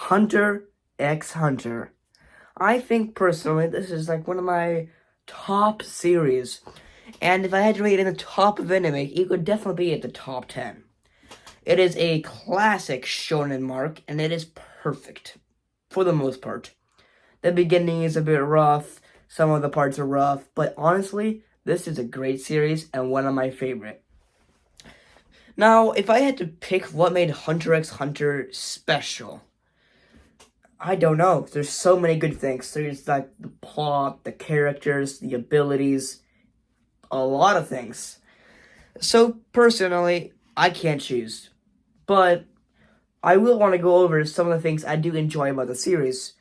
Hunter x Hunter. I think personally this is like one of my top series. And if I had to rate it in the top of anime, it would definitely be at the top 10. It is a classic shonen mark, and it is perfect. For the most part. The beginning is a bit rough, some of the parts are rough, but honestly, this is a great series and one of my favorite. Now, if I had to pick what made Hunter x Hunter special, I don't know. There's so many good things. There's like the plot, the characters, the abilities, a lot of things. So personally, I can't choose. But I will want to go over some of the things I do enjoy about the series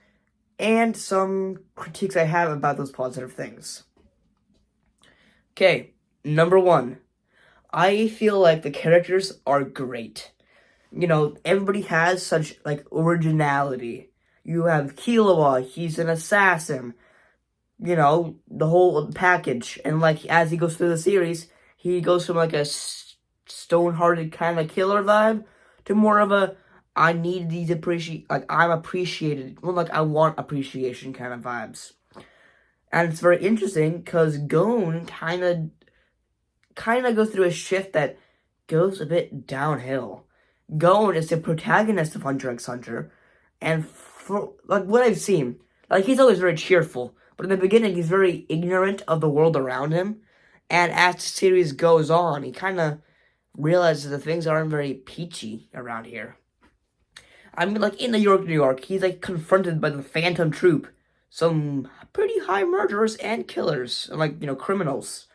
and some critiques I have about those positive things. Okay, number one. I feel like the characters are great. You know, everybody has such like originality. You have Killua, he's an assassin. You know, the whole package. And like as he goes through the series, he goes from like a stone-hearted kind of killer vibe to more of a I need these I'm appreciated. Well, like I want appreciation kind of vibes. And it's very interesting because Gon kind of goes through a shift that goes a bit downhill. Gon is the protagonist of Hunter x Hunter, and for like what I've seen, like he's always very cheerful, but in the beginning he's very ignorant of the world around him, and as the series goes on, he kind of realizes that things aren't very peachy around here. I mean, like in New York, he's like confronted by the Phantom Troop, some pretty high murderers and killers, and like criminals.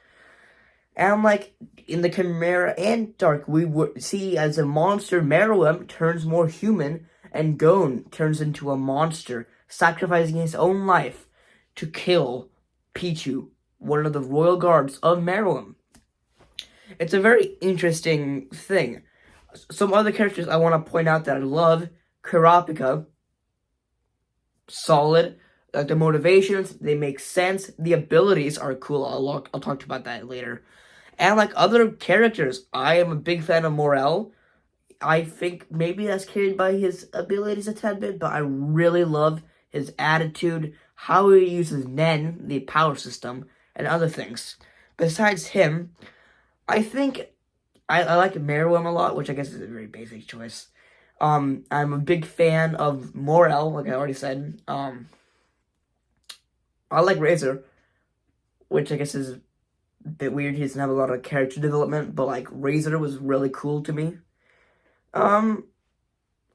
And like in the Chimera and Dark, we would see as a monster, Meruem turns more human, and Gon turns into a monster, sacrificing his own life to kill Pichu, one of the royal guards of Meruem. It's a very interesting thing. Some other characters I want to point out that I love: Kurapika, solid. The motivations, they make sense. The abilities are cool. I'll talk about that later. And like other characters, I am a big fan of Morel. I think maybe that's carried by his abilities a tad bit, but I really love his attitude, how he uses Nen, the power system, and other things. Besides him, I think I like Meruem a lot, which I guess is a very basic choice. I'm a big fan of Morel, like I already said. I like Razor, which I guess is bit weird. He doesn't have a lot of character development, but like Razor was really cool to me. Um,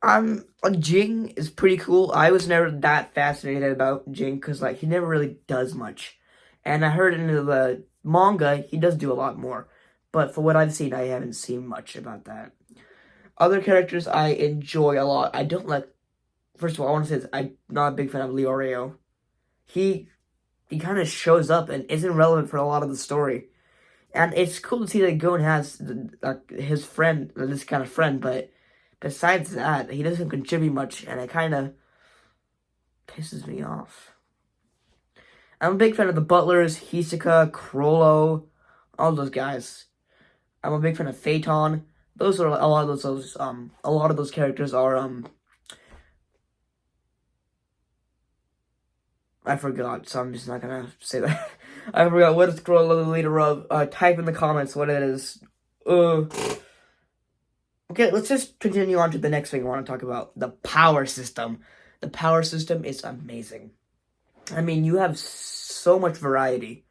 I'm like Jing is pretty cool. I was never that fascinated about Jing because like he never really does much, and I heard in the manga he does do a lot more, but for what I've seen, I haven't seen much about that. Other characters I enjoy a lot. I don't like. First of all, I want to say this, I'm not a big fan of Leorio. He he kind of shows up and isn't relevant for a lot of the story. And it's cool to see that Gon has his friend, this kind of friend, but besides that, he doesn't contribute much, and it kind of pisses me off. I'm a big fan of the Butlers, Hisoka, Chrollo, all those guys. I'm a big fan of Phaeton. Those are a lot of a lot of those characters are I forgot, so I'm just not gonna say that. I forgot what is Chrollo the leader of. Type in the comments what it is. Okay, let's just continue on to the next thing I want to talk about. The power system. The power system is amazing. I mean, you have so much variety.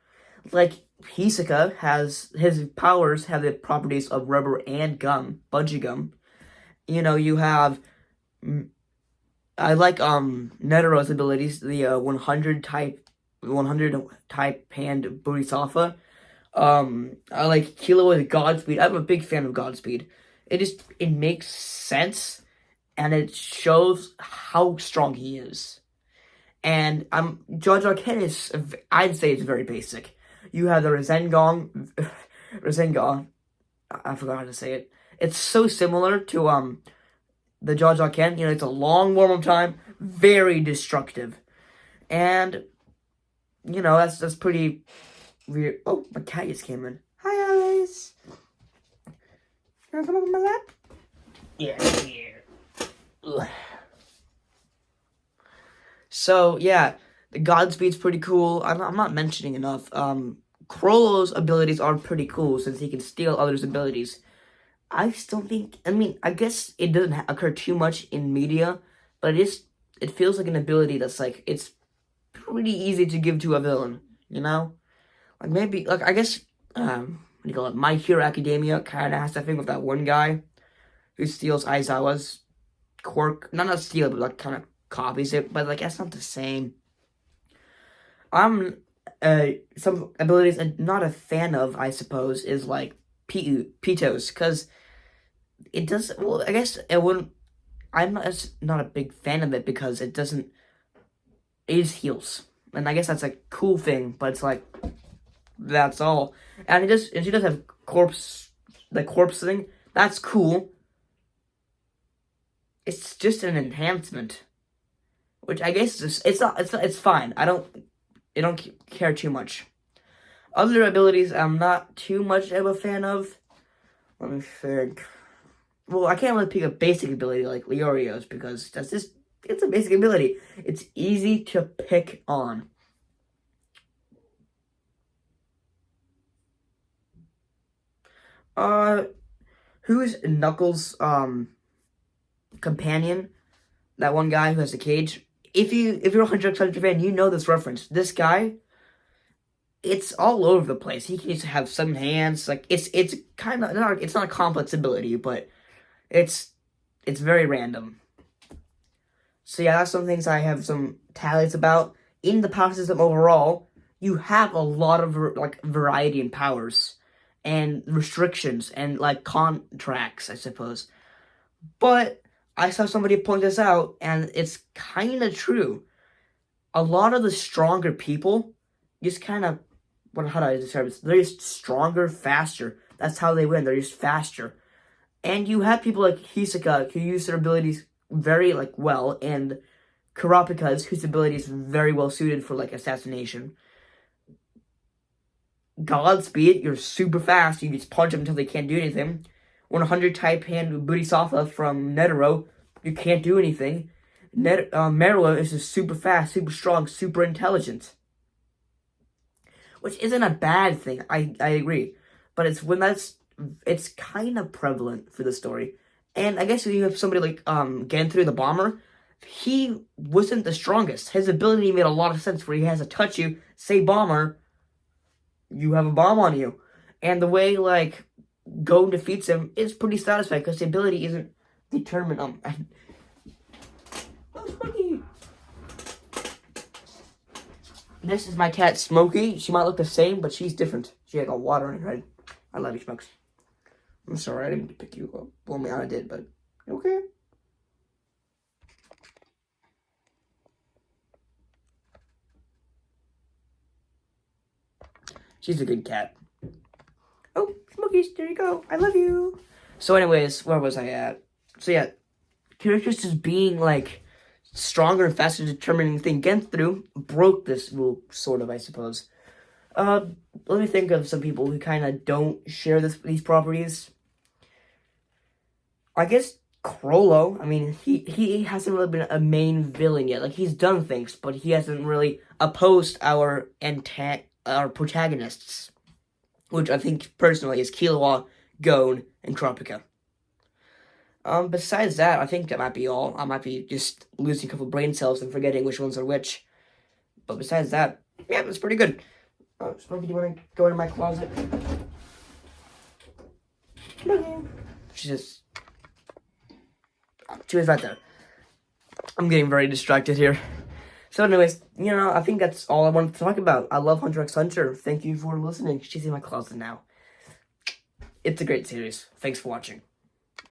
Like, Hisoka has, his powers have the properties of rubber and gum, bungee gum. You know, you have, I like, Netero's abilities, the, 100 type hand Bodhisattva. I like Kilo with Godspeed. I'm a big fan of Godspeed. It makes sense, and it shows how strong he is. And Jar Ken is, I'd say it's very basic. You have the Rasengan, Rasengan. I forgot how to say it. It's so similar to the Jar Ken. You know, it's a long warm up time, very destructive, and you know that's pretty weird. Oh, my cat just came in. Hi, Alice. You wanna come up on my lap? Yeah, here. Ugh. So yeah, the Godspeed's pretty cool. I'm not mentioning enough. Chrollo's abilities are pretty cool since he can steal others' abilities. I still think, I mean, I guess it doesn't occur too much in media, but it feels like an ability that's like, it's pretty easy to give to a villain, you know? Like maybe, like, I guess, what do you call it? My Hero Academia kind of has that thing with that one guy who steals Aizawa's quirk. Not steal it, but like kind of copies it, but like, that's not the same. Some abilities I'm not a fan of, I suppose, is like Pitos, because it does, well, I guess it wouldn't, I'm not a big fan of it because it doesn't, it just heals. And I guess that's a cool thing, but it's like, that's all. And she does have the corpse thing, that's cool. It's just an enhancement. Which I guess it's fine. I don't care too much. Other abilities I'm not too much of a fan of. Let me think. Well, I can't really pick a basic ability like Leorio's because it's a basic ability. It's easy to pick on. Who's Knuckles' companion? That one guy who has the cage. If you're a Hunter x Hunter fan, you know this reference. This guy, it's all over the place. He can just have some hands. Like it's kind of not, it's not a complex ability, but it's very random. So yeah, that's some things I have some tallies about. In the power system overall, you have a lot of like variety in powers and restrictions and like contracts, I suppose. But I saw somebody point this out, and it's kind of true. A lot of the stronger people just kind of, how do I describe this? They're just stronger, faster. That's how they win. They're just faster. And you have people like Hisoka who use their abilities very like well, and Kurapika's whose ability is very well suited for like assassination. Godspeed, you're super fast. You just punch them until they can't do anything. 100 type hand Bodhisattva from Netero, you can't do anything. Merula is just super fast, super strong, super intelligent. Which isn't a bad thing, I agree. But it's kind of prevalent for the story. And I guess if you have somebody like Gantry the Bomber, he wasn't the strongest. His ability made a lot of sense where he has to touch you, say bomber, you have a bomb on you. And the way like Go defeats him is pretty satisfying because the ability isn't determined. Smokey. This is my cat Smokey. She might look the same, but she's different. She got water in her head. I love you, Smokes. I'm sorry, I didn't pick you up. Well, I mean, I did, but okay. She's a good cat. Oh, Smokies, there you go. I love you. So anyways, where was I at? So yeah, characters just being like stronger and faster determining thing Gentru broke this rule, sort of, I suppose. Let me think of some people who kind of don't share these properties. I guess Chrollo, I mean, he hasn't really been a main villain yet. Like, he's done things, but he hasn't really opposed our protagonists, which I think, personally, is Killua, Gon, and Kurapika. Besides that, I think that might be all. I might be just losing a couple brain cells and forgetting which ones are which. But besides that, yeah, it's pretty good. Smokey, do you want to go into my closet? She was right there. I'm getting very distracted here. So anyways, I think that's all I wanted to talk about. I love Hunter x Hunter. Thank you for listening. She's in my closet now. It's a great series. Thanks for watching.